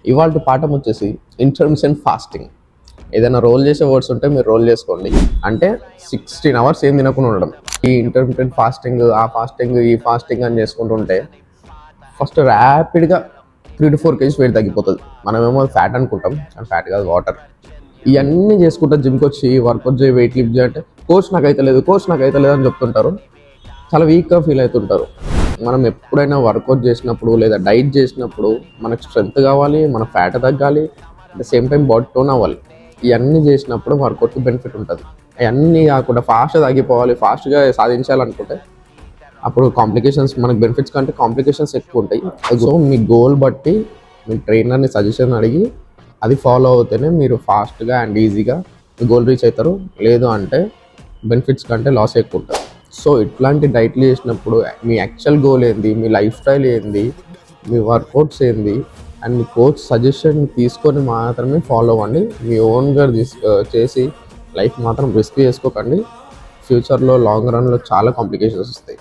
ఇవాళ పాఠం వచ్చేసి ఇంటర్మిటెంట్ ఫాస్టింగ్. ఏదైనా రోల్ చేసే వర్డ్స్ ఉంటే మీరు రోల్ చేసుకోండి. అంటే 16 అవర్స్ ఏం తినకుండా ఉండడం. ఈ ఇంటర్మిటెంట్ ఫాస్టింగ్, ఆ ఫాస్టింగ్, ఈ ఫాస్టింగ్ అని చేసుకుంటుంటే ఫస్ట్ ర్యాపిడ్గా 3 to 4 kgs వెయిట్ తగ్గిపోతుంది. మనమేమో ఫ్యాట్ అనుకుంటాం, కానీ ఫ్యాట్ కాదు, వాటర్. ఇవన్నీ చేసుకుంటా జిమ్కి వచ్చి వర్కౌట్ చేయి, వెయిట్ లిఫ్ట్ చేయంటే కోచ్ నాకైతే లేదు అని చెప్తుంటారు. చాలా వీక్గా ఫీల్ అవుతుంటారు. మనం ఎప్పుడైనా వర్కౌట్ చేసినప్పుడు లేదా డైట్ చేసినప్పుడు మనకు స్ట్రెంత్ కావాలి, మన ఫ్యాట్ తగ్గాలి, at the same time body tone అవ్వాలి. ఇవన్నీ చేసినప్పుడు వర్కౌట్కి బెనిఫిట్ ఉంటుంది. అవన్నీ కాకుండా ఫాస్ట్గా తగ్గిపోవాలి, ఫాస్ట్గా సాధించాలనుకుంటే అప్పుడు కాంప్లికేషన్స్, మనకు బెనిఫిట్స్ కంటే కాంప్లికేషన్స్ ఎక్కువ ఉంటాయి. సో మీ గోల్ బట్టి మీ ట్రైనర్ని సజెషన్ అడిగి అది ఫాలో అవుతేనే మీరు ఫాస్ట్గా అండ్ ఈజీగా గోల్ రీచ్ అవుతారు. లేదు అంటే బెనిఫిట్స్ కంటే లాస్ ఎక్కువ ఉంటుంది. సో ఇట్లాంటి డైట్లు చేసినప్పుడు మీ యాక్చువల్ గోల్ ఏంది, మీ లైఫ్ స్టైల్ ఏంది, మీ వర్కౌట్స్ ఏంది అండ్ మీ కోచ్ సజెషన్ తీసుకొని మాత్రమే ఫాలో అవ్వండి. మీ ఓన్గా చేసి లైఫ్ మాత్రం రిస్క్ చేసుకోకండి. ఫ్యూచర్లో లాంగ్ రన్లో చాలా కాంప్లికేషన్స్ వస్తాయి.